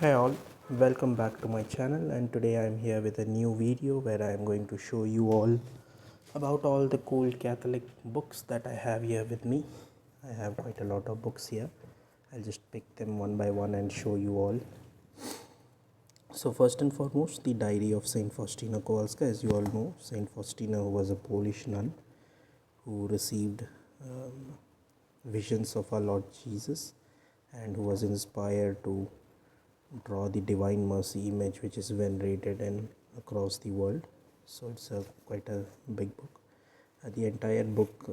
Hey all, welcome back to my channel, and today I am here with a new video where I am going to show you all about all the cool Catholic books that I have here with me. I have quite a lot of books here. I'll just pick them one by one and show you all. So first and foremost, the diary of Saint Faustina Kowalska. As you all know, Saint Faustina, who was a Polish nun who received visions of our Lord Jesus and who was inspired to draw the divine mercy image, which is venerated and across the world. So it's quite a big book. The entire book,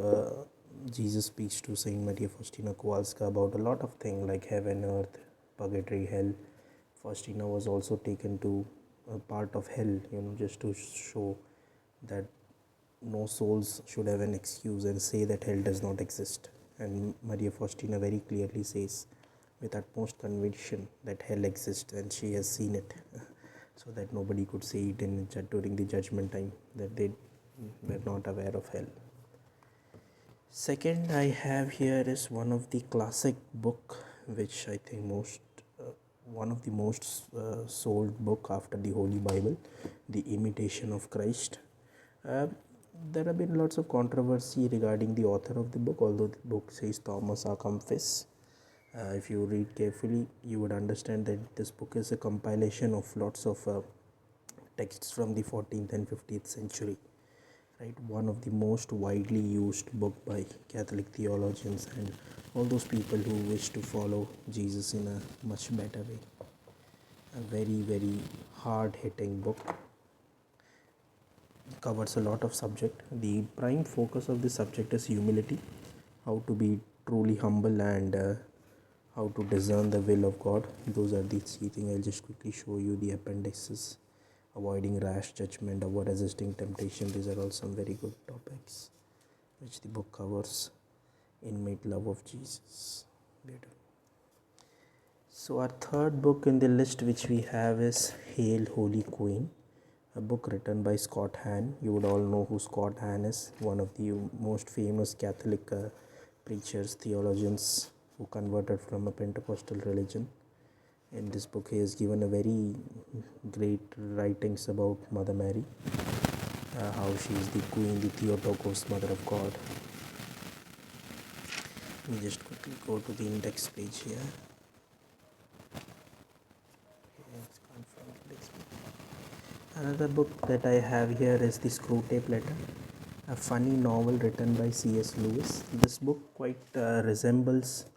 Jesus speaks to Saint Maria Faustina Kowalska about a lot of things like heaven, earth, purgatory, hell. Faustina was also taken to a part of hell, just to show that no souls should have an excuse and say that hell does not exist. And Maria Faustina very clearly says with utmost conviction that hell exists and she has seen it, so that nobody could say it during the judgment time that they were not aware of hell. Second, I have here is one of the classic book which I think one of the most sold book after the Holy Bible, the Imitation of Christ. Uh, there have been lots of controversy regarding the author of the book, although the book says Thomas A. Kempis. If you read carefully, you would understand that this book is a compilation of lots of texts from the 14th and 15th century. Right, one of the most widely used book by Catholic theologians and all those people who wish to follow Jesus in a much better way. A very hard-hitting book, covers a lot of subject. The prime focus of this subject is humility, how to be truly humble, and how to discern the will of God. Those are the three things. I'll just quickly show you the appendices. Avoiding rash judgment, avoid resisting temptation. These are all some very good topics which the book covers. Inmate love of Jesus. Beautiful. So our third book in the list which we have is Hail Holy Queen, a book written by Scott Hahn. You would all know who Scott Hahn is, one of the most famous Catholic preachers, theologians who converted from a Pentecostal religion. In this book he has given a very great writings about Mother Mary, how she is the queen, the Theotokos, mother of God. Let me just quickly go to the index page here. Another book that I have here is the Screwtape letter, a funny novel written by C.S. Lewis. This book quite resembles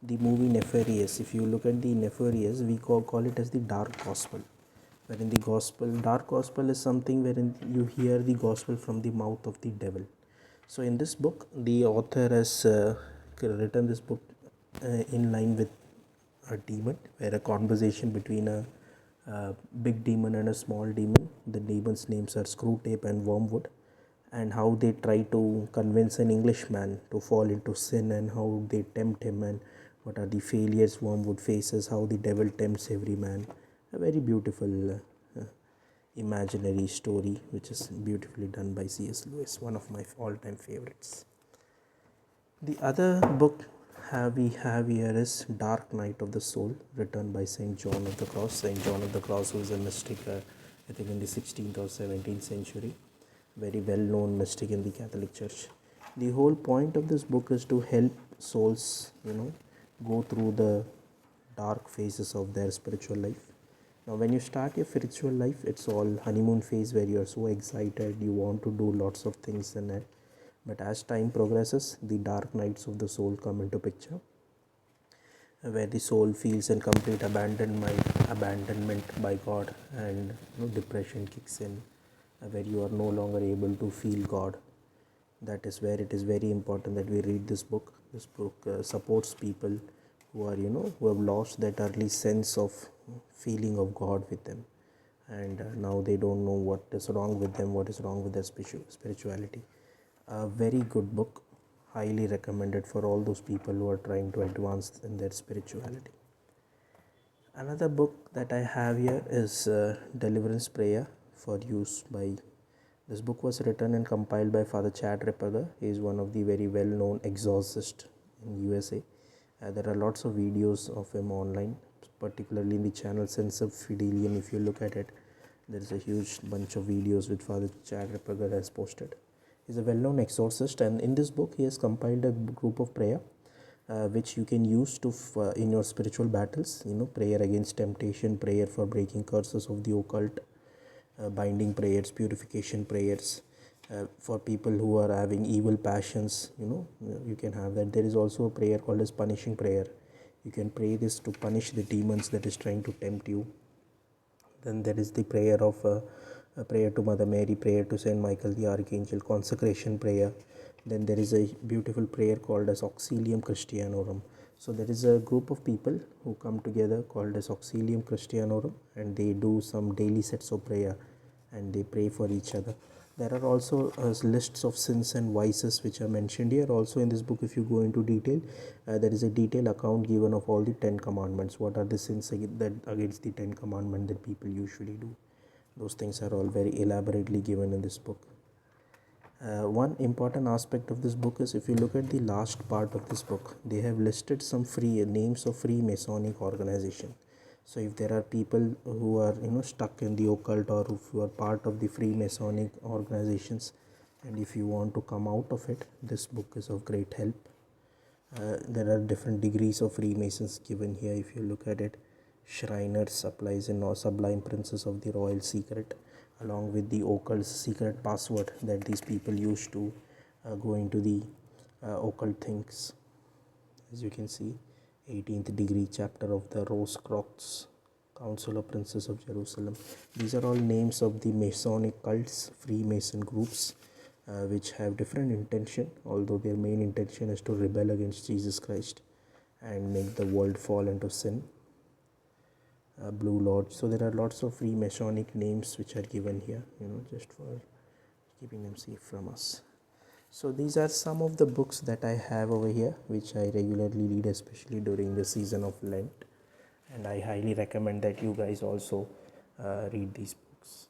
the movie Nefarious. If you look at the Nefarious, we call it as the dark gospel, wherein the dark gospel is something wherein you hear the gospel from the mouth of the devil. So in this book, the author has written this book in line with a demon, where a conversation between a big demon and a small demon. The demons' names are Screwtape and Wormwood, and how they try to convince an Englishman to fall into sin, and how they tempt him, and what are the failures Wormwood faces, how the devil tempts every man. A very beautiful imaginary story which is beautifully done by C.S. Lewis, one of my all-time favorites. The other book we have here is Dark Night of the Soul, written by Saint John of the Cross. Saint John of the Cross, who is a mystic, I think in the 16th or 17th century, very well-known mystic in the Catholic Church. The whole point of this book is to help souls, go through the dark phases of their spiritual life. Now, when you start your spiritual life, it's all honeymoon phase where you're so excited, you want to do lots of things in it. But as time progresses, the dark nights of the soul come into picture, where the soul feels in complete abandonment by God, and depression kicks in, where you are no longer able to feel God. That is where it is very important that we read this book. This book supports people who are, who have lost that early sense of feeling of God with them, and now they don't know what is wrong with them, what is wrong with their spirituality. A very good book, highly recommended for all those people who are trying to advance in their spirituality. Another book that I have here is Deliverance Prayer for use by. This book was written and compiled by Father Chad Ripperger. He is one of the very well-known exorcists in USA. There are lots of videos of him online. particularly in the channel Sense of Fidelium. If you look at it, there is a huge bunch of videos which Father Chad Ripperger has posted. He's a well-known exorcist, and in this book he has compiled a group of prayer which you can use to in your spiritual battles. Prayer against temptation, prayer for breaking curses of the occult, binding prayers, purification prayers, for people who are having evil passions. You can have that. There is also a prayer called as punishing prayer. You can pray this to punish the demons that is trying to tempt you. Then there is the prayer of a prayer to Mother Mary, prayer to Saint Michael the Archangel, consecration prayer. Then there is a beautiful prayer called as Auxilium Christianorum. So there is a group of people who come together called as Auxilium Christianorum, and they do some daily sets of prayer and they pray for each other. There are also lists of sins and vices which are mentioned here. Also in this book, if you go into detail, there is a detailed account given of all the 10 commandments. What are the sins against the 10 commandments that people usually do? Those things are all very elaborately given in this book. One important aspect of this book is, if you look at the last part of this book, they have listed some free names of free Masonic organization. So if there are people who are stuck in the occult, or who are part of the free Masonic organizations, and if you want to come out of it, this book is of great help. There are different degrees of Freemasons given here. If you look at it, Shriners applies in Sublime Princes of the Royal Secret, along with the occult secret password that these people use to go into the occult things. As you can see, 18th degree chapter of the Rose Cross, Council of Princes of Jerusalem. These are all names of the Masonic cults, Freemason groups, which have different intention, although their main intention is to rebel against Jesus Christ and make the world fall into sin. Blue Lodge. So there are lots of Freemasonic names which are given here, just for keeping them safe from us. So these are some of the books that I have over here, which I regularly read, especially during the season of Lent. And I highly recommend that you guys also read these books.